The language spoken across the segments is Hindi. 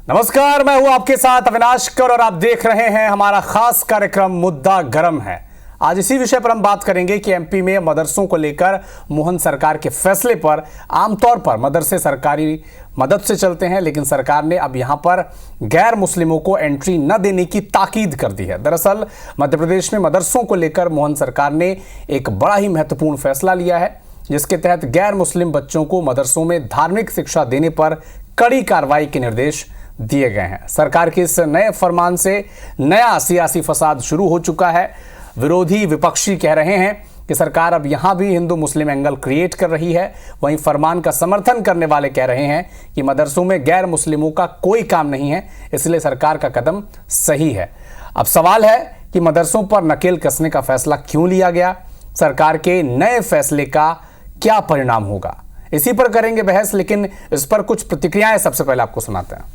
नमस्कार, मैं हूं आपके साथ अविनाश कर और आप देख रहे हैं हमारा खास कार्यक्रम मुद्दा गरम है। आज इसी विषय पर हम बात करेंगे कि एमपी में मदरसों को लेकर मोहन सरकार के फैसले पर आमतौर पर मदरसे सरकारी मदद से चलते हैं, लेकिन सरकार ने अब यहां पर गैर मुस्लिमों को एंट्री न देने की ताकीद कर दी है। दरअसल मध्य प्रदेश में मदरसों को लेकर मोहन सरकार ने एक बड़ा ही महत्वपूर्ण फैसला लिया है, जिसके तहत गैर मुस्लिम बच्चों को मदरसों में धार्मिक शिक्षा देने पर कड़ी कार्रवाई के निर्देश दिए गए हैं। सरकार के इस नए फरमान से नया सियासी फसाद शुरू हो चुका है। विरोधी विपक्षी कह रहे हैं कि सरकार अब यहां भी हिंदू मुस्लिम एंगल क्रिएट कर रही है। वहीं फरमान का समर्थन करने वाले कह रहे हैं कि मदरसों में गैर मुस्लिमों का कोई काम नहीं है, इसलिए सरकार का कदम सही है। अब सवाल है कि मदरसों पर नकेल कसने का फैसला क्यों लिया गया, सरकार के नए फैसले का क्या परिणाम होगा, इसी पर करेंगे बहस। लेकिन इस पर कुछ प्रतिक्रियाएं सबसे पहले आपको सुनाते हैं।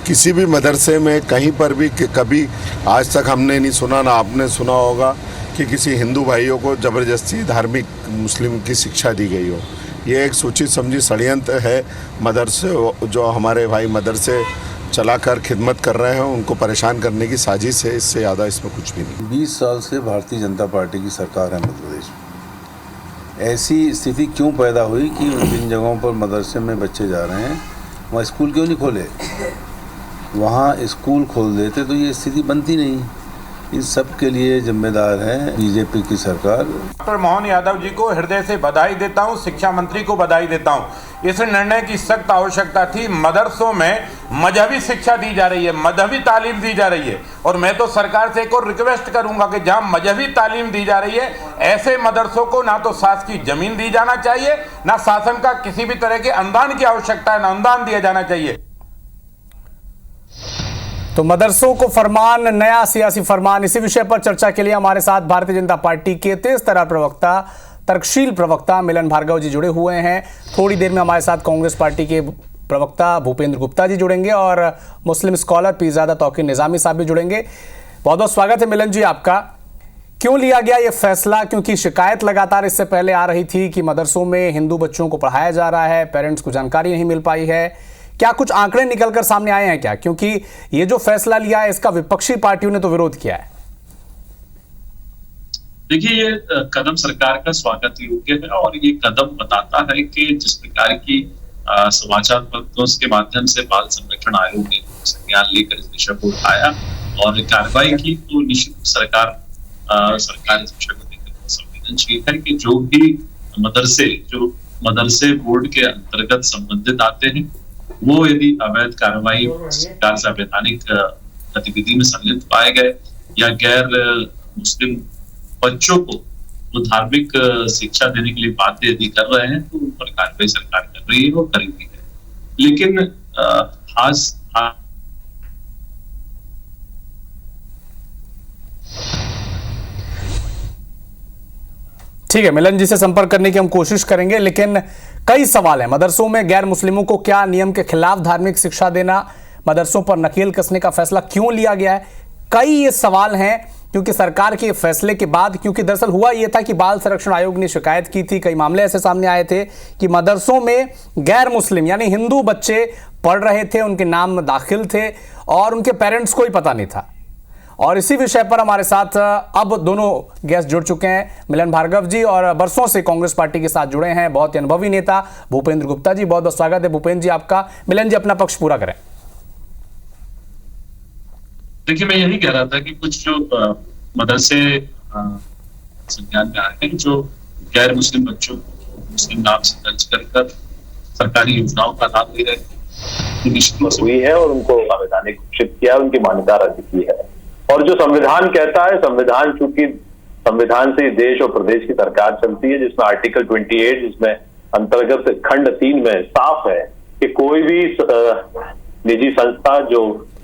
किसी भी मदरसे में कहीं पर भी कभी आज तक हमने नहीं सुना, ना आपने सुना होगा कि किसी हिंदू भाइयों को ज़बरदस्ती धार्मिक मुस्लिम की शिक्षा दी गई हो। ये एक सोची समझी षड्यंत्र है। मदरसे जो हमारे भाई मदरसे चलाकर खिदमत कर रहे हैं उनको परेशान करने की साजिश है, इससे ज़्यादा इसमें कुछ भी नहीं। 20 साल से भारतीय जनता पार्टी की सरकार है मध्य प्रदेश में। ऐसी स्थिति क्यों पैदा हुई कि जिन जगहों पर मदरसे में बच्चे जा रहे हैं वहाँ स्कूल क्यों नहीं खोले? वहाँ स्कूल खोल देते तो ये स्थिति बनती नहीं। इस सब के लिए जिम्मेदार है बीजेपी की सरकार। डॉक्टर मोहन यादव जी को हृदय से बधाई देता हूँ, शिक्षा मंत्री को बधाई देता हूँ। इस निर्णय की सख्त आवश्यकता थी। मदरसों में मजहबी शिक्षा दी जा रही है, मजहबी तालीम दी जा रही है, और मैं तो सरकार से एक और रिक्वेस्ट करूंगा कि जहाँ मजहबी तालीम दी जा रही है ऐसे मदरसों को ना तो शासकीय जमीन दी जाना चाहिए, ना शासन का किसी भी तरह के अनुदान की आवश्यकता है, ना अनुदान दिया जाना चाहिए। तो मदरसों को फरमान, नया सियासी फरमान, इसी विषय पर चर्चा के लिए हमारे साथ भारतीय जनता पार्टी के तेज तर्रार प्रवक्ता, तर्कशील प्रवक्ता मिलन भार्गव जी जुड़े हुए हैं। थोड़ी देर में हमारे साथ कांग्रेस पार्टी के प्रवक्ता भूपेंद्र गुप्ता जी जुड़ेंगे और मुस्लिम स्कॉलर पीरजादा तौकीर निजामी साहब भी जुड़ेंगे। बहुत बहुत स्वागत है मिलन जी आपका। क्यों लिया गया ये फैसला? क्योंकि शिकायत लगातार इससे पहले आ रही थी कि मदरसों में हिंदू बच्चों को पढ़ाया जा रहा है, पेरेंट्स को जानकारी नहीं मिल पाई है। क्या कुछ आंकड़े निकलकर सामने आए हैं क्या? क्योंकि ये जो फैसला लिया है इसका विपक्षी पार्टियों ने तो विरोध किया है। देखिए, ये कदम सरकार का स्वागत योग्य है और ये कदम बताता है कि जिस प्रकार की समाचार पत्रों के माध्यम से बाल संरक्षण आयोग ने संज्ञान लेकर इस विषय को उठाया और कार्रवाई की, तो निश्चित सरकार इस विषय को लेकर संवेदनशील है कि जो भी मदरसे बोर्ड के अंतर्गत संबंधित आते हैं वो यदि अवैध कार्रवाई सरकार से अवैधानिक गतिविधि में संलिप्त पाए गए या गैर मुस्लिम बच्चों को वो धार्मिक शिक्षा देने के लिए बाध्य यदि कर रहे हैं तो उन पर कार्रवाई सरकार कर रही है और करेगी है। लेकिन ठीक है, मिलन जी से संपर्क करने की हम कोशिश करेंगे, लेकिन कई सवाल हैं। मदरसों में गैर मुस्लिमों को क्या नियम के खिलाफ धार्मिक शिक्षा देना, मदरसों पर नकेल कसने का फैसला क्यों लिया गया है, कई ये सवाल हैं। क्योंकि सरकार के फैसले के बाद, क्योंकि दरअसल हुआ यह था कि बाल संरक्षण आयोग ने शिकायत की थी, कई मामले ऐसे सामने आए थे कि मदरसों में गैर मुस्लिम यानी हिंदू बच्चे पढ़ रहे थे, उनके नाम दाखिल थे और उनके पेरेंट्स को ही पता नहीं था। और इसी विषय पर हमारे साथ अब दोनों गेस्ट जुड़ चुके हैं, मिलन भार्गव जी और बरसों से कांग्रेस पार्टी के साथ जुड़े हैं बहुत ही अनुभवी नेता भूपेंद्र गुप्ता जी। बहुत बहुत स्वागत है भूपेंद्र जी आपका। मिलन जी अपना पक्ष पूरा करें। देखिए, मैं यही कह रहा था कि कुछ जो मदरसे संज्ञान में आए हैं जो गैर मुस्लिम बच्चों को मुस्लिम नाम से दर्ज कर सरकारी योजनाओं का लाभ ले रहे हुई है और उनको संवैधानिक घोषित किया, उनकी मान्यता रद्द की है। और जो संविधान कहता है, संविधान चूंकि संविधान से देश और प्रदेश की सरकार चलती है, जिसमें आर्टिकल 28 जिसमें अंतर्गत खंड 3 में साफ है कि कोई भी निजी संस्था जो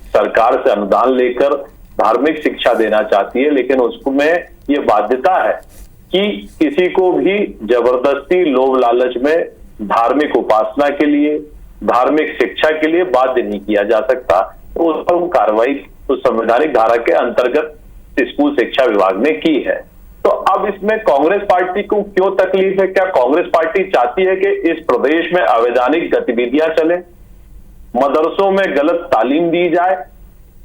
सरकार से अनुदान लेकर धार्मिक शिक्षा देना चाहती है, लेकिन उसमें ये बाध्यता है कि किसी को भी जबरदस्ती लोभ लालच में धार्मिक उपासना के लिए, धार्मिक शिक्षा के लिए बाध्य नहीं किया जा सकता। तो उस पर कार्रवाई तो संवैधानिक धारा के अंतर्गत स्कूल शिक्षा विभाग ने की है। तो अब इसमें कांग्रेस पार्टी को क्यों तकलीफ है? क्या कांग्रेस पार्टी चाहती है कि इस प्रदेश में अवैधानिक गतिविधियां चले, मदरसों में गलत तालीम दी जाए?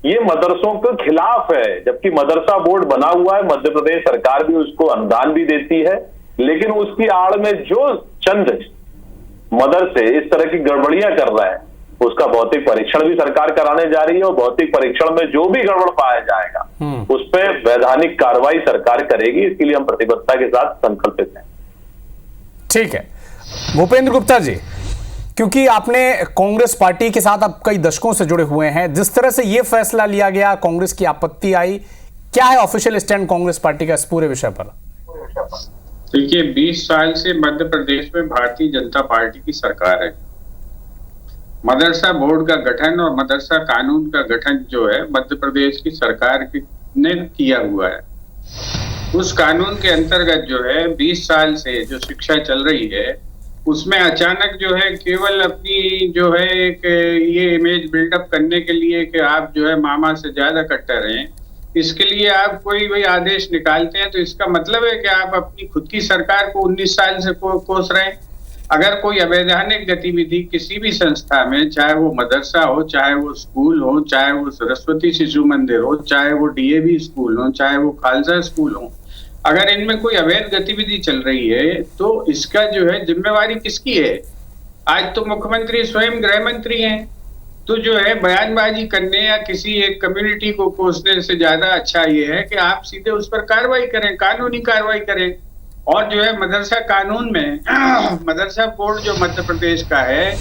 ये मदरसों के खिलाफ है, जबकि मदरसा बोर्ड बना हुआ है, मध्य प्रदेश सरकार भी उसको अनुदान भी देती है, लेकिन उसकी आड़ में जो चंद मदरसे इस तरह की गड़बड़ियां कर रहे हैं, उसका भौतिक परीक्षण भी सरकार कराने जा रही है, और भौतिक परीक्षण में जो भी गड़बड़ पाया जाएगा उस पर वैधानिक कार्रवाई सरकार करेगी। इसके लिए हम प्रतिबद्धता के साथ संकल्पित हैं। ठीक है भूपेंद्र गुप्ता जी, क्योंकि आपने कांग्रेस पार्टी के साथ अब कई दशकों से जुड़े हुए हैं, जिस तरह से यह फैसला लिया गया, कांग्रेस की आपत्ति आई, क्या है ऑफिशियल स्टैंड कांग्रेस पार्टी का इस पूरे विषय पर? देखिए 20 साल से मध्य प्रदेश में भारतीय जनता पार्टी की सरकार है। मदरसा बोर्ड का गठन और मदरसा कानून का गठन जो है मध्य प्रदेश की सरकार ने किया हुआ है। उस कानून के अंतर्गत जो है 20 साल से जो शिक्षा चल रही है उसमें अचानक जो है केवल अपनी जो है एक ये इमेज बिल्डअप करने के लिए कि आप जो है मामा से ज्यादा कट्टर हैं, इसके लिए आप कोई भी आदेश निकालते हैं तो इसका मतलब है कि आप अपनी खुद की सरकार को 19 साल से कोस रहे हैं। अगर कोई अवैधानिक गतिविधि किसी भी संस्था में, चाहे वो मदरसा हो, चाहे वो स्कूल हो, चाहे वो सरस्वती शिशु मंदिर हो, चाहे वो डीएवी स्कूल हो, चाहे वो खालसा स्कूल हो, अगर इनमें कोई अवैध गतिविधि चल रही है तो इसका जो है जिम्मेवारी किसकी है? आज तो मुख्यमंत्री स्वयं गृह मंत्री हैं, तो जो है बयानबाजी करने या किसी एक कम्युनिटी को कोसने से ज्यादा अच्छा ये है कि आप सीधे उस पर कार्रवाई करें, कानूनी कार्रवाई करें। और जो है मदरसा कानून में मदरसा बोर्ड जो मध्य प्रदेश का है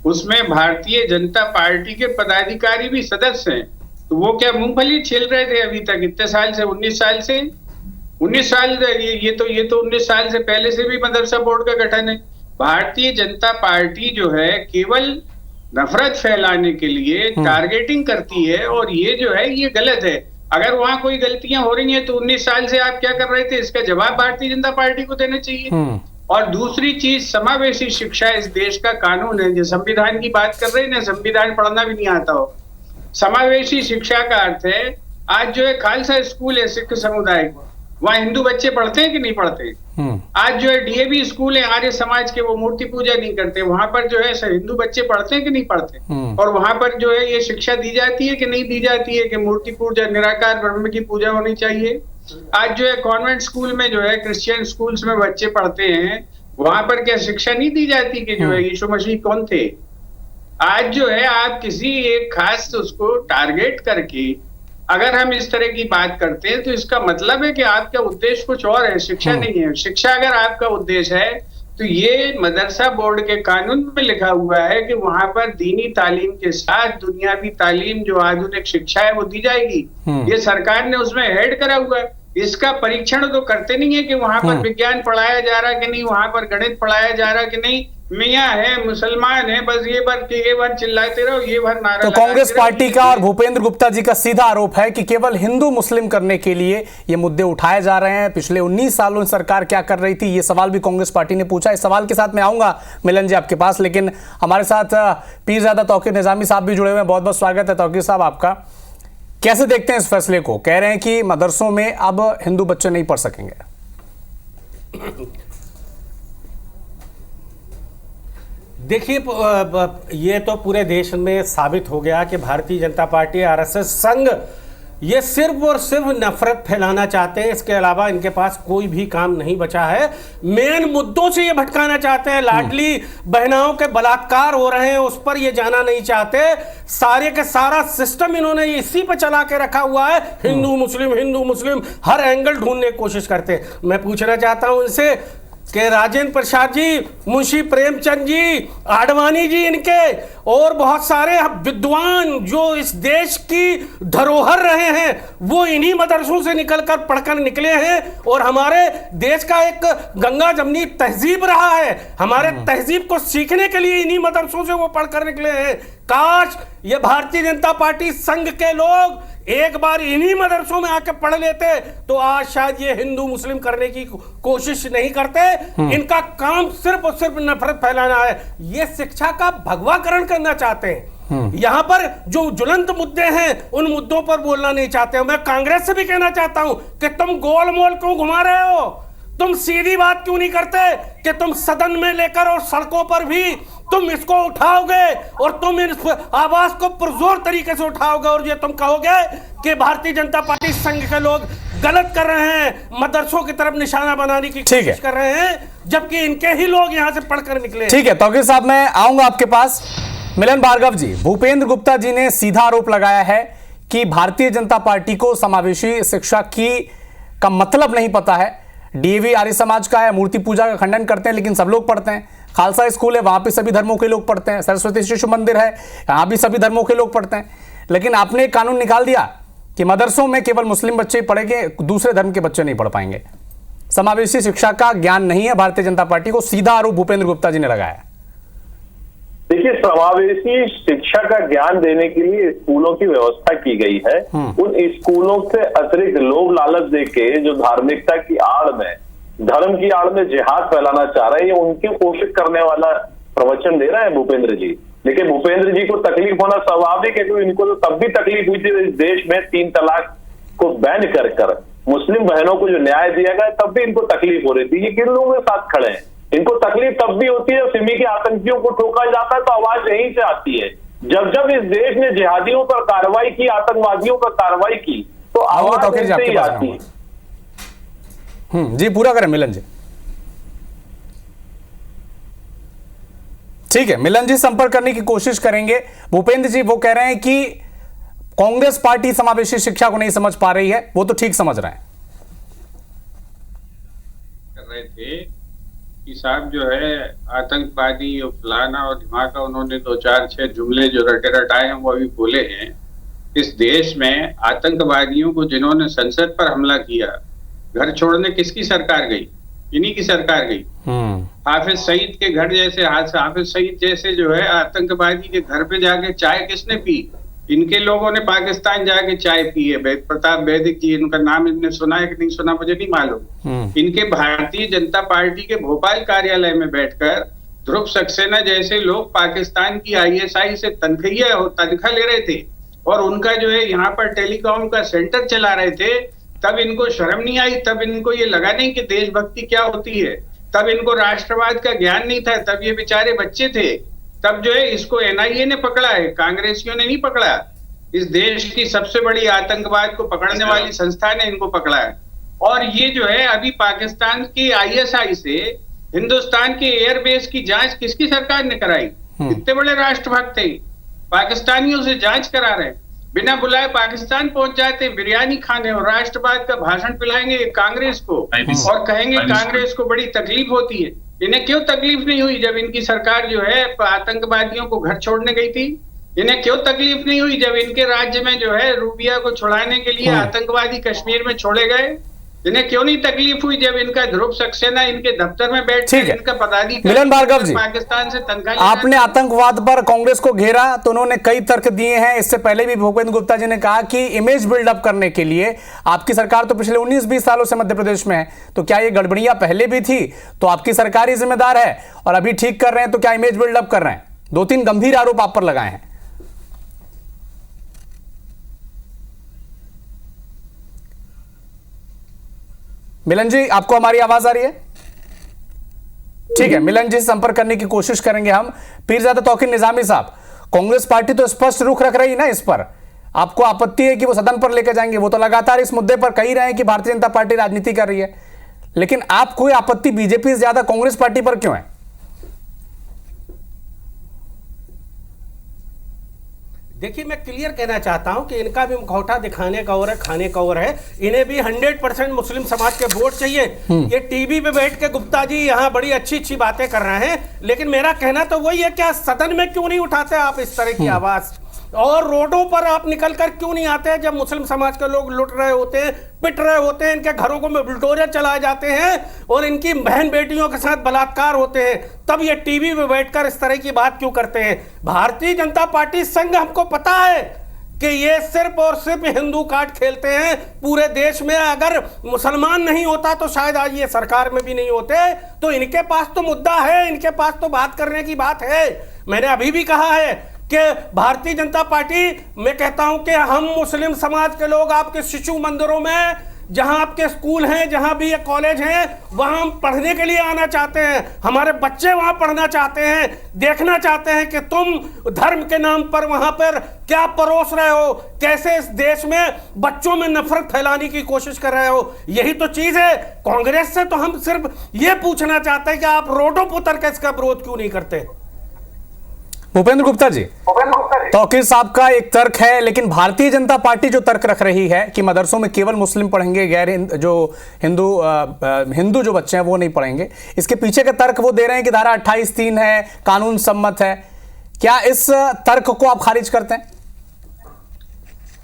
उसमें भारतीय जनता पार्टी के पदाधिकारी भी सदस्य हैं, तो वो क्या मूंगफली छील रहे थे अभी तक इतने साल से? 19 साल से 19 साल ये तो 19 साल से पहले से भी मदरसा बोर्ड का गठन है। भारतीय जनता पार्टी जो है केवल नफरत फैलाने के लिए टारगेटिंग करती है, और ये जो है ये गलत है। अगर वहां कोई गलतियां हो रही हैं तो 19 साल से आप क्या कर रहे थे, इसका जवाब भारतीय जनता पार्टी को देना चाहिए। और दूसरी चीज, समावेशी शिक्षा इस देश का कानून है। जो संविधान की बात कर रहे हैं ना, संविधान पढ़ना भी नहीं आता हो। समावेशी शिक्षा का अर्थ है, आज जो है खालसा स्कूल है सिख समुदाय को, वहाँ हिंदू बच्चे पढ़ते हैं कि नहीं पढ़ते? आज जो है डीएवी स्कूल है आर्य समाज के, वो मूर्ति पूजा नहीं करते, वहां पर जो है हिंदू बच्चे पढ़ते हैं कि नहीं पढ़ते? और वहां पर जो है ये शिक्षा दी जाती है कि नहीं दी जाती है कि मूर्ति पूजा, निराकार ब्रह्म की पूजा होनी चाहिए? आज जो है कॉन्वेंट स्कूल में जो है क्रिश्चियन स्कूल्स में बच्चे पढ़ते हैं, वहां पर क्या शिक्षा नहीं दी जाती कि जो है यीशु मसीह कौन थे? आज जो है आप किसी एक खास उसको टारगेट करके अगर हम इस तरह की बात करते हैं तो इसका मतलब है कि आपका उद्देश्य कुछ और है, शिक्षा नहीं है। शिक्षा अगर आपका उद्देश्य है तो ये मदरसा बोर्ड के कानून में लिखा हुआ है कि वहां पर दीनी तालीम के साथ दुनियावी तालीम जो आधुनिक शिक्षा है वो दी जाएगी। ये सरकार ने उसमें हेड करा हुआ है। इसका परीक्षण तो करते नहीं है कि वहां पर विज्ञान पढ़ाया जा रहा है कि नहीं, वहां पर गणित पढ़ाया जा रहा है कि नहीं, मियाँ है मुसलमान है, बस ये बार चिल्लाते रहो, ये बार नारा। तो कांग्रेस पार्टी का और भूपेंद्र गुप्ता जी का सीधा आरोप है कि केवल हिंदू मुस्लिम करने के लिए ये मुद्दे उठाए जा रहे हैं। पिछले 19 सालों में सरकार क्या कर रही थी, ये सवाल भी कांग्रेस पार्टी ने पूछा। इस सवाल के साथ मैं आऊंगा मिलन जी आपके पास, लेकिन हमारे साथ पीरजादा तौकीर निजामी साहब भी जुड़े हुए हैं। बहुत बहुत स्वागत है तौकीर साहब आपका। कैसे देखते हैं इस फैसले को? कह रहे हैं कि मदरसों में अब हिंदू बच्चे नहीं पढ़ सकेंगे। देखिए, ये तो पूरे देश में साबित हो गया कि भारतीय जनता पार्टी, आरएसएस संघ ये सिर्फ और सिर्फ नफरत फैलाना चाहते हैं। इसके अलावा इनके पास कोई भी काम नहीं बचा है। मेन मुद्दों से ये भटकाना चाहते हैं। लाडली बहनाओं के बलात्कार हो रहे हैं, उस पर ये जाना नहीं चाहते। सारे का सारा सिस्टम इन्होंने इसी पर चला के रखा हुआ है। हिंदू मुस्लिम हर एंगल ढूंढने की कोशिश करते हैं। मैं पूछना चाहता हूं इनसे कि राजेंद्र प्रसाद जी, मुंशी प्रेमचंद जी, आडवाणी जी, इनके और बहुत सारे विद्वान जो इस देश की धरोहर रहे हैं वो इन्हीं मदरसों से निकलकर पढ़कर निकले हैं। और हमारे देश का एक गंगा जमनी तहजीब रहा है, हमारे तहजीब को सीखने के लिए इन्हीं मदरसों से वो पढ़कर निकले हैं। काश ये भारतीय जनता पार्टी संघ के लोग एक बार इन्हीं मदरसों में आकर पढ़ लेते तो आज शायद ये हिंदू मुस्लिम करने की कोशिश नहीं करते। इनका काम सिर्फ और सिर्फ नफरत फैलाना है। ये शिक्षा का भगवाकरण करना चाहते हैं। यहाँ पर जो ज्वलंत मुद्दे हैं उन मुद्दों पर बोलना नहीं चाहते हो। मैं कांग्रेस से भी कहना चाहता हूं कि तुम गोल मोल क्यों घुमा रहे हो, तुम सीधी बात क्यों नहीं करते कि तुम सदन में लेकर और सड़कों पर भी तुम इसको उठाओगे और तुम इस आवाज को पुरजोर तरीके से उठाओगे और ये तुम कहोगे कि भारतीय जनता पार्टी संघ के लोग गलत कर रहे हैं, मदरसों की तरफ निशाना बनाने की कोशिश कर रहे हैं, जबकि इनके ही लोग यहां से पढ़कर निकले। ठीक है तौकीर साहब, मैं आऊंगा आपके पास। मिलन भार्गव जी, भूपेंद्र गुप्ता जी ने सीधा आरोप लगाया है कि भारतीय जनता पार्टी को समावेशी शिक्षा का मतलब नहीं पता है। डीएवी आर्य समाज का है, मूर्ति पूजा का खंडन करते हैं, लेकिन सब लोग पढ़ते हैं। खालसा स्कूल है, वहां पे सभी धर्मों के लोग पढ़ते हैं। सरस्वती शिशु मंदिर है, यहाँ भी सभी धर्मों के लोग पढ़ते हैं। लेकिन आपने एक कानून निकाल दिया कि मदरसों में केवल मुस्लिम बच्चे ही पढ़ेंगे, दूसरे धर्म के बच्चे नहीं पढ़ पाएंगे। समावेशी शिक्षा का ज्ञान नहीं है भारतीय जनता पार्टी को, सीधा आरोप भूपेंद्र गुप्ता जी ने लगाया। देखिए, समावेशी शिक्षा का ज्ञान देने के लिए स्कूलों की व्यवस्था की गई है। उन स्कूलों से अतिरिक्त लोभ लालच देके जो धार्मिकता की आड़ में, धर्म की आड़ में जिहाद फैलाना चाह रहे हैं, उनकी कोशिश करने वाला प्रवचन दे रहे हैं भूपेंद्र जी। लेकिन भूपेंद्र जी को तकलीफ होना स्वाभाविक है, क्योंकि इनको तो तब भी तकलीफ हुई थी इस देश में 3 तलाक को बैन कर मुस्लिम बहनों को जो न्याय दिया गया, तब भी इनको तकलीफ हो रही थी। ये किन लोगों के साथ खड़े हैं? इनको तकलीफ तब भी होती है, सिमी के आतंकियों को ठोका जाता है तो आवाज यहीं से आती है। जब जब इस देश ने जिहादियों पर कार्रवाई की, आतंकवादियों पर कार्रवाई की, तो आवाज यहीं से आती है। जी पूरा करें मिलन जी। ठीक है, मिलन जी संपर्क करने की कोशिश करेंगे। भूपेंद्र जी वो कह रहे हैं कि कांग्रेस पार्टी समावेशी शिक्षा को नहीं समझ पा रही है, वो तो ठीक समझ रहे हैं। कर रहे थे कि साहब जो है आतंकवादी और फलाना और धमाका, उन्होंने 2-4-6 जुमले जो रटे रटाए हैं वो अभी बोले हैं। इस देश में आतंकवादियों को जिन्होंने संसद पर हमला किया, घर छोड़ने किसकी सरकार गई? इन्हीं की सरकार गई। हाफिज सईद के घर जैसे, हाफिज सईद जैसे जो है आतंकवादी के घर पे जाके चाय किसने पी? इनके लोगों ने पाकिस्तान जाके चाय पी है। प्रताप वैदिक जी, इनका नाम इनने सुना है कि नहीं सुना मुझे नहीं मालूम। इनके भारतीय जनता पार्टी के भोपाल कार्यालय में बैठकर ध्रुव सक्सेना जैसे लोग पाकिस्तान की ISI से तनख्वाह ले रहे थे और उनका जो है यहाँ पर टेलीकॉम का सेंटर चला रहे थे। तब इनको शर्म नहीं आई, तब इनको ये लगा नहीं कि देशभक्ति क्या होती है, तब इनको राष्ट्रवाद का ज्ञान नहीं था, तब ये बेचारे बच्चे थे। तब जो है इसको NIA ने पकड़ा है, कांग्रेसियों ने नहीं पकड़ा। इस देश की सबसे बड़ी आतंकवाद को पकड़ने वाली संस्था ने इनको पकड़ा है। और ये जो है अभी पाकिस्तान की ISI से हिंदुस्तान के एयरबेस की जांच किसकी सरकार ने कराई? कितने बड़े राष्ट्रभक्त थे, पाकिस्तानियों से जांच करा रहे हैं। बिना बुलाए पाकिस्तान पहुंच जाते हैं बिरयानी खाने और राष्ट्रवाद का भाषण पिलाएंगे कांग्रेस को और कहेंगे कांग्रेस को बड़ी तकलीफ होती है। इन्हें क्यों तकलीफ नहीं हुई जब इनकी सरकार जो है आतंकवादियों को घर छोड़ने गई थी? इन्हें क्यों तकलीफ नहीं हुई जब इनके राज्य में जो है रूबिया को छुड़ाने के लिए आतंकवादी कश्मीर में छोड़े गए? इन्हें क्यों नहीं तकलीफ हुई जब इनका ध्रुव सक्सेना इनके दफ्तर में बैठ कर इनका पदाधिकारी मिलन भार्गव जी, पाकिस्तान से तनख्वाह, आपने आतंकवाद पर कांग्रेस को घेरा तो उन्होंने कई तर्क दिए हैं। इससे पहले भी भूपेंद्र गुप्ता जी ने कहा कि इमेज बिल्डअप करने के लिए आपकी सरकार तो पिछले 19-20 सालों से मध्य प्रदेश में है, तो क्या ये गड़बड़ियां पहले भी थी तो आपकी सरकार ही जिम्मेदार है और अभी ठीक कर रहे हैं, तो क्या इमेज बिल्डअप कर रहे हैं? 2-3 गंभीर आरोप आप पर लगाए हैं। मिलन जी, आपको हमारी आवाज आ रही है? ठीक है, मिलन जी से संपर्क करने की कोशिश करेंगे हम। पीरजादा तौकीर निजामी साहब, कांग्रेस पार्टी तो स्पष्ट रुख रख रही ना इस पर, आपको आपत्ति है कि वो सदन पर लेकर जाएंगे? वो तो लगातार इस मुद्दे पर कह रहे हैं कि भारतीय जनता पार्टी राजनीति कर रही है, लेकिन आप कोई आपत्ति बीजेपी से ज्यादा कांग्रेस पार्टी पर क्यों है? देखिए, मैं क्लियर कहना चाहता हूं कि इनका भी मुखौटा दिखाने का और है, खाने का और है। इन्हें भी 100% मुस्लिम समाज के वोट चाहिए। ये टीवी पे बैठ के गुप्ता जी यहाँ बड़ी अच्छी अच्छी बातें कर रहे हैं, लेकिन मेरा कहना तो वही है, क्या सदन में क्यों नहीं उठाते आप इस तरह की आवाज? और रोडों पर आप निकल कर क्यों नहीं आते हैं जब मुस्लिम समाज के लोग लुट रहे होते हैं, पिट रहे होते हैं, इनके घरों को में बुलडोजर चलाए जाते हैं और इनकी बहन बेटियों के साथ बलात्कार होते हैं, तब ये टीवी में बैठकर इस तरह की बात क्यों करते हैं? भारतीय जनता पार्टी संघ, हमको पता है कि ये सिर्फ और सिर्फ हिंदू कार्ड खेलते हैं पूरे देश में। अगर मुसलमान नहीं होता तो शायद आज ये सरकार में भी नहीं होते। तो इनके पास तो मुद्दा है, इनके पास तो बात करने की बात है। मैंने अभी भी कहा है कि भारतीय जनता पार्टी, मैं कहता हूं कि हम मुस्लिम समाज के लोग आपके शिशु मंदिरों में, जहां आपके स्कूल हैं, जहां भी ये कॉलेज हैं, वहां हम पढ़ने के लिए आना चाहते हैं। हमारे बच्चे वहां पढ़ना चाहते हैं, देखना चाहते हैं कि तुम धर्म के नाम पर वहां पर क्या परोस रहे हो, कैसे इस देश में बच्चों में नफरत फैलाने की कोशिश कर रहे हो। यही तो चीज है। कांग्रेस से तो हम सिर्फ ये पूछना चाहते हैं कि आप रोडों पर उतर के इसका विरोध क्यों नहीं करते। भूपेंद्र गुप्ता जी, तौकीर साहब का एक तर्क है, लेकिन भारतीय जनता पार्टी जो तर्क रख रही है कि मदरसों में केवल मुस्लिम पढ़ेंगे, गैर जो हिंदू जो बच्चे हैं वो नहीं पढ़ेंगे, इसके पीछे का तर्क वो दे रहे हैं कि धारा 28(3) है, कानून सम्मत है। क्या इस तर्क को आप खारिज करते हैं?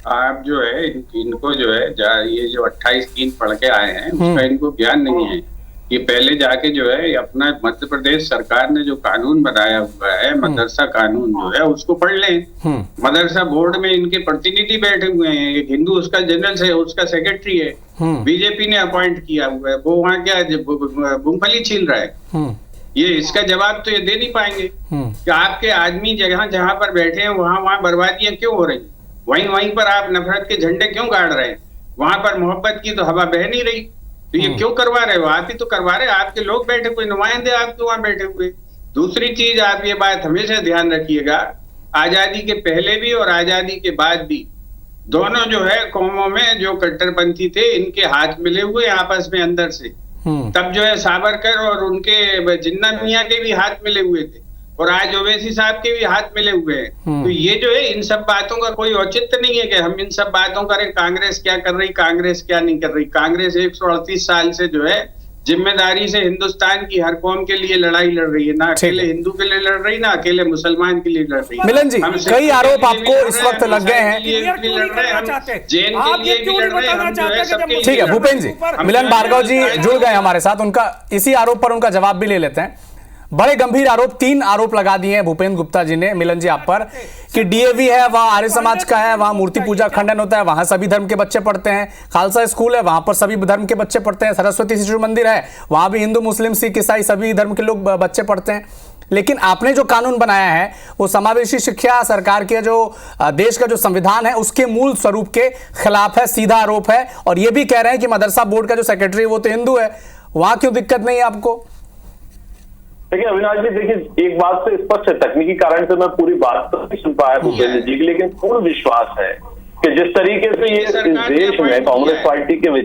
आप जो है इनको जो है ये जो 28(3) पढ़ के आए हैं उसका इनको ज्ञान नहीं है। ये पहले जाके जो है अपना मध्य प्रदेश सरकार ने जो कानून बनाया हुआ है, मदरसा कानून जो है, उसको पढ़ लें। मदरसा बोर्ड में इनके प्रतिनिधि बैठे हुए हैं, एक हिंदू उसका जनरल से उसका सेक्रेटरी है, बीजेपी ने अपॉइंट किया हुआ है, वो वहाँ क्या मूंगफली छील रहा है। ये इसका जवाब तो ये दे नहीं पाएंगे कि आपके आदमी जगह जहाँ पर बैठे हैं वहाँ बर्बादियां क्यों हो रही, वहीं पर आप नफरत के झंडे क्यों गाड़ रहे हैं, वहां पर मोहब्बत की तो हवा बह नहीं रही, तो ये क्यों करवा रहे हो? आप ही तो करवा रहे, आपके लोग बैठे हुए, नुमाइंदे आपके वहां बैठे हुए। दूसरी चीज, आप ये बात हमेशा ध्यान रखिएगा, आजादी के पहले भी और आजादी के बाद भी दोनों जो है कौमों में जो कट्टरपंथी थे इनके हाथ मिले हुए आपस में अंदर से। तब जो है सावरकर और उनके जिन्ना मियां के भी हाथ मिले हुए थे और आज ओवैसी साहब के भी हाथ मिले हुए हैं। तो ये जो है इन सब बातों का कोई औचित्य नहीं है कि हम इन सब बातों करें, कांग्रेस क्या कर रही, कांग्रेस क्या नहीं कर रही। कांग्रेस 138 साल से जो है जिम्मेदारी से हिंदुस्तान की हर कौम के लिए लड़ाई लड़ रही है, ना अकेले हिंदू के लिए लड़ रही, ना अकेले मुसलमान के लिए लड़ रही। मिलन जी, कई आरोप आपको इस वक्त लग गए हैं। जैन के लिए भी लड़ रहे हैं। ठीक है भूपेंद्र जी, मिलन भार्गव जी जुड़ गए हमारे साथ, उनका इसी आरोप पर उनका जवाब भी ले लेते हैं। बड़े गंभीर आरोप, 3 आरोप लगा दिए हैं भूपेंद्र गुप्ता जी ने मिलन जी आप पर कि डीएवी है, वहां आर्य समाज का है, वहां मूर्ति पूजा खंडन होता है, वहां सभी धर्म के बच्चे पढ़ते हैं, खालसा स्कूल है वहां पर सभी धर्म के बच्चे पढ़ते हैं, सरस्वती शिशु मंदिर है वहां भी हिंदू मुस्लिम सिख ईसाई सभी धर्म के लोग बच्चे पढ़ते हैं। लेकिन आपने जो कानून बनाया है वो समावेशी शिक्षा सरकार के जो देश का जो संविधान है उसके मूल स्वरूप के खिलाफ है, सीधा आरोप है। और ये भी कह रहे हैं कि मदरसा बोर्ड का जो सेक्रेटरी वो तो हिंदू है, वहां क्यों दिक्कत नहीं है आपको? देखिए अविनाश जी, देखिए एक बात तो स्पष्ट है, तकनीकी कारण से मैं पूरी बात तो नहीं सुन पाया भूपेंद्र जी की, लेकिन पूर्ण विश्वास है कि जिस तरीके से ये इस देश में कांग्रेस पार्टी के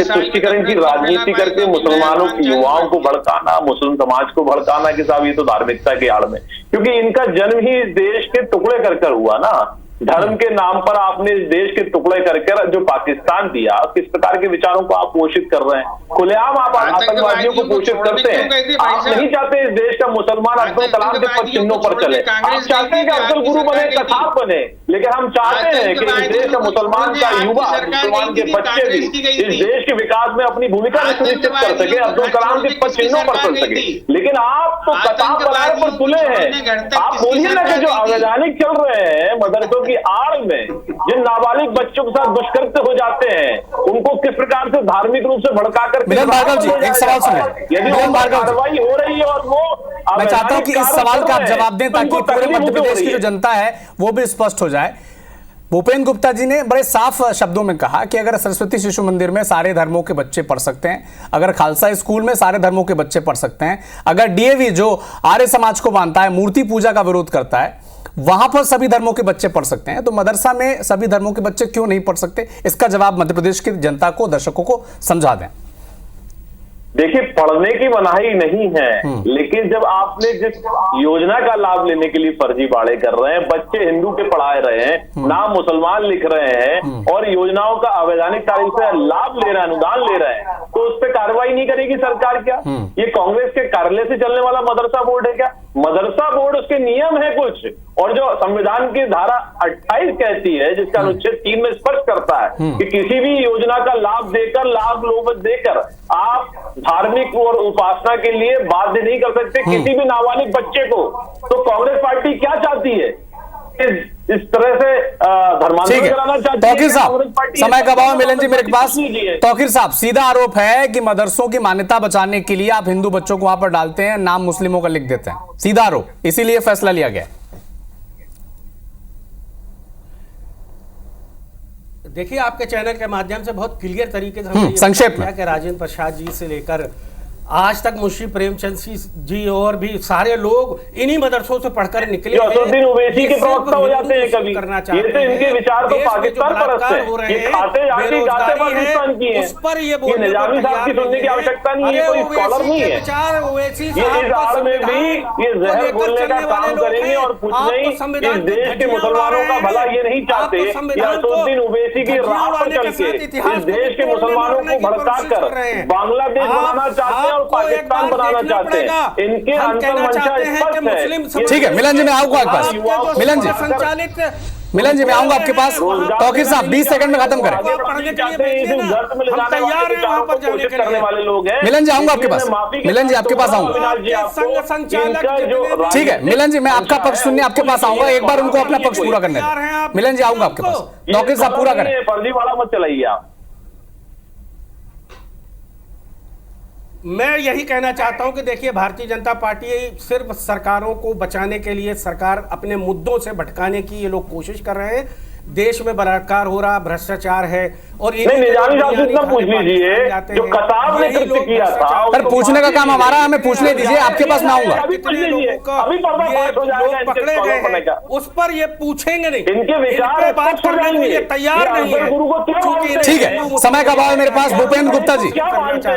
तुष्टीकरण की राजनीति करके मुसलमानों के युवाओं को भड़काना, मुस्लिम समाज को भड़काना कि साहब ये तो धार्मिकता के आड़ में, क्योंकि इनका जन्म ही इस देश के टुकड़े कर हुआ ना। धर्म के नाम पर आपने इस देश के टुकड़े करके जो पाकिस्तान दिया, किस प्रकार के विचारों को आप पोषित कर रहे हैं, खुलेआम आप आतंकवादियों को पोषित करते हैं। आप नहीं चाहते इस देश का मुसलमान अब्दुल कलाम के पद चिन्हों पर चले, आप चाहते हैं कि अब्दुल गुरु बने, कसाब बने, लेकिन हम चाहते हैं कि इस देश का मुसलमान का युवा, मुसलमान के बच्चे भी इस देश के विकास में अपनी भूमिका सुनिश्चित कर सके, अब्दुल कलाम के पद चिन्हों पर चल सके। लेकिन आप तो कसाब बनाने पर तुले हैं। आप बोलिए ना कि जो अवैधानिक चल रहे हैं मदरसों की आड़ में, जिन नाबालिग बच्चों के साथ दुष्कृत्य हो जाते हैं, उनको किस प्रकार से धार्मिक रूप से भड़का कर मिलन भार्गव जी एक सवाल सुनिए। यदि कार्रवाई हो रही है और वो मैं चाहता हूं कि इस सवाल का आप जवाब दें ताकि पूरे मध्य प्रदेश की जो जनता है वो भी स्पष्ट हो जाए। भूपेंद्र गुप्ता जी ने बड़े साफ शब्दों में कहा कि अगर सरस्वती शिशु मंदिर में सारे धर्मों के बच्चे पढ़ सकते हैं, अगर खालसा स्कूल में सारे धर्मों के बच्चे पढ़ सकते हैं, अगर डीएवी जो आर्य समाज को मानता है, मूर्ति पूजा का विरोध करता है, वहां पर सभी धर्मों के बच्चे पढ़ सकते हैं, तो मदरसा में सभी धर्मों के बच्चे क्यों नहीं पढ़ सकते? इसका जवाब मध्य प्रदेश की जनता को, दर्शकों को समझा दें। देखिए पढ़ने की मनाही नहीं है, लेकिन जब आपने जिस योजना का लाभ लेने के लिए फर्जी बाड़े कर रहे हैं, बच्चे हिंदू के पढ़ाए रहे हैं, नाम मुसलमान लिख रहे हैं और योजनाओं का अवैधानिक तरीके से लाभ ले रहे हैं, अनुदान ले रहे हैं, तो उस पर कार्रवाई नहीं करेगी सरकार क्या? ये कांग्रेस के कार्यालय से चलने वाला मदरसा बोर्ड है क्या? मदरसा बोर्ड उसके नियम है कुछ, और जो संविधान की धारा 28 कहती है, जिसका अनुच्छेद 3 में स्पष्ट करता है कि किसी भी योजना का लाभ देकर, लाभ लोभ देकर आप धार्मिक और उपासना के लिए बाध्य नहीं कर सकते किसी भी नाबालिग बच्चे को। तो कांग्रेस पार्टी क्या चाहती है? इस तरह से धर्मांतरण कराना चाहती है। तौकीर साहब, समय का अभाव, मिलन जी मेरे पास। तौकीर साहब, सीधा आरोप है कि मदरसों की मान्यता बचाने के लिए आप हिंदू बच्चों को वहां पर डालते हैं, नाम मुस्लिमों का लिख देते हैं, सीधा आरोप, इसीलिए फैसला लिया गया। देखिए, आपके चैनल के माध्यम से बहुत क्लियर तरीके से हमने ये संक्षेप बताया में कि राजेंद्र प्रसाद जी से लेकर आज तक मुंशी प्रेमचंद जी और भी सारे लोग इन्हीं मदरसों से पढ़कर निकले हैं। असदुद्दीन ओवैसी के प्रवक्ता हो जाते हैं कभी, ये तो इनके विचार तो पाकिस्तान परस्त है, ये खाते जाके गाते पाकिस्तान की हैं। उस पर ये निजामी साहब की सुनने की आवश्यकता नहीं है, कोई स्कॉलर नहीं है। ये इस आड़ में भी ये जहर बोलने का काम करेंगे और कुछ नहीं। इस देश के मुसलमानों का भला ये नहीं चाहते कि असदुद्दीन ओवैसी की राह पर चल के इस देश के मुसलमानों को भड़का कर बांग्लादेश बनाना चाहते हैं और पाकिस्तान बनाना चाहते हैं। इनके अंतर मंशा स्पष्ट है। ठीक है, मिलन जी मैं आऊंगा आपके पास। मिलन जी मैं आऊंगा आपके पास। तौकीर साहब 20 सेकंड में खत्म करें। मिलन जी आऊंगा आपके पास। मिलन जी आपके पास आऊंगा। ठीक है मिलन जी, मैं आपका पक्ष सुनने आपके पास आऊंगा। एक बार उनको अपना पक्ष पूरा करने दें। मिलन जी आऊंगा आपके पास। तौकीर साहब पूरा करें। फर्जीवाड़ा मत चलाइए आप। मैं यही कहना चाहता हूं कि देखिए, भारतीय जनता पार्टी सिर्फ सरकारों को बचाने के लिए, सरकार अपने मुद्दों से भटकाने की ये लोग कोशिश कर रहे हैं। देश में बलात्कार हो रहा, भ्रष्टाचार है और निजामी साहब से इतना पूछ लीजिए जो कतार ने कृत्य किया था। पर पूछने का काम हमारा, हमें पूछने दीजिए। आपके पास मैं आऊंगा। अभी पकड़े गए हैं, उस पर ये पूछेंगे नहीं, इनके विचार बात करने के लिए तैयार नहीं है। ठीक है, समय का अभाव है मेरे पास। भूपेंद्र गुप्ता जी,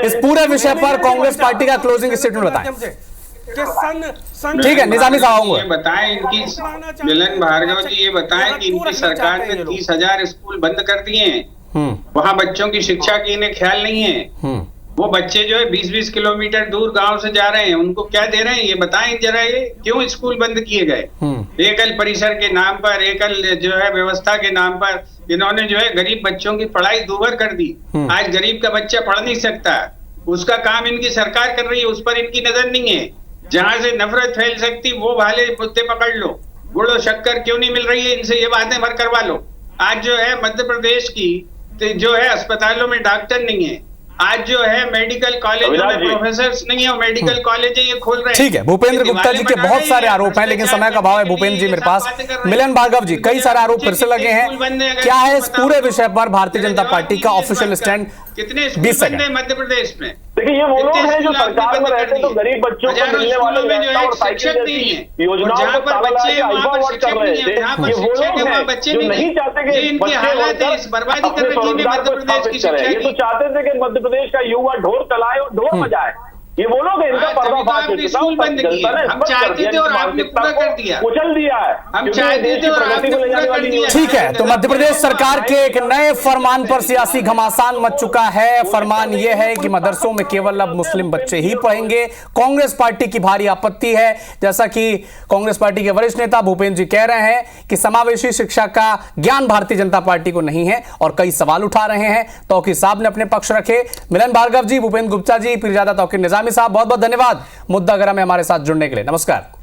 इस पूरे विषय पर कांग्रेस पार्टी का क्लोजिंग स्टेटमेंट बताएं। ठीक है, निजामी साहब आऊंगा। ये बताएं इनकी, मिलन भार्गव जी ये बताएं कि इनकी सरकार ने 30,000 स्कूल बंद कर दिए हैं। वहाँ बच्चों की शिक्षा की इन्हें ख्याल नहीं है। वो बच्चे जो है 20-20 किलोमीटर दूर गांव से जा रहे हैं, उनको क्या दे रहे हैं ये बताएं जरा। ये क्यों स्कूल बंद किए गए? एकल परिसर के नाम पर, एकल जो है व्यवस्था के नाम पर इन्होंने जो है गरीब बच्चों की पढ़ाई दूभर कर दी। आज गरीब का बच्चा पढ़ नहीं सकता, उसका काम इनकी सरकार कर रही है, उस पर इनकी नजर नहीं है। जहां से नफरत फैल सकती वो वाले मुद्दे पकड़ लो। गुड़ और शक्कर क्यों नहीं मिल रही है, इनसे ये बातें भर करवा लो। आज जो है मध्य प्रदेश की जो है अस्पतालों में डॉक्टर नहीं है। आज जो है मेडिकल कॉलेजों में प्रोफेसर नहीं है, मेडिकल कॉलेज ये खोल रहे हैं। ठीक है, भूपेंद्र गुप्ता जी के बहुत सारे आरोप हैं, लेकिन समय का अभाव है भूपेंद्र जी मेरे पास। मिलन भार्गव जी, कई सारे आरोप फिर से लगे हैं। क्या है इस पूरे विषय पर भारतीय जनता पार्टी का ऑफिशियल स्टैंड? कितने स्कूल बंद है मध्य प्रदेश में? देखिए, ये वो लोग हैं जो सरकार में रहते तो गरीब बच्चों को मिलने वाले लैपटॉप और साइकिल जैसी योजनाओं को ताला लगा के अल्पावट कर रहे थे। ये वो लोग हैं जो नहीं चाहते कि बच्चे बर्बादी कर रही है मध्य प्रदेश की शिक्षा। ये तो चाहते थे कि मध्य प्रदेश का युवा ढोल चलाए और ढोल बजाए। ये वो लोग हैं, इनका पर्दाफाश हो चुका है। जनता ने हम चाहते थे और आपने पूरा कर दिया, कुचल दिया है। हम चाहते थे और आपने पूरा कर दिया। ठीक है, तो मध्य प्रदेश सरकार के एक नए फरमान पर सियासी घमासान मच चुका है। फरमान यह है कि मदरसों में केवल अब मुस्लिम बच्चे ही पढ़ेंगे। कांग्रेस पार्टी की भारी आपत्ति है, जैसा कि कांग्रेस पार्टी के वरिष्ठ नेता भूपेंद्र जी कह रहे हैं कि समावेशी शिक्षा का ज्ञान भारतीय जनता पार्टी को नहीं है और कई सवाल उठा रहे हैं। तौकीर साहब ने अपने पक्ष रखे। मिलन भार्गव जी, भूपेंद्र गुप्ता जी, पीरजादा तौकीर निजामी साहब, बहुत बहुत धन्यवाद मुद्दा गरम में हमारे साथ जुड़ने के लिए। नमस्कार।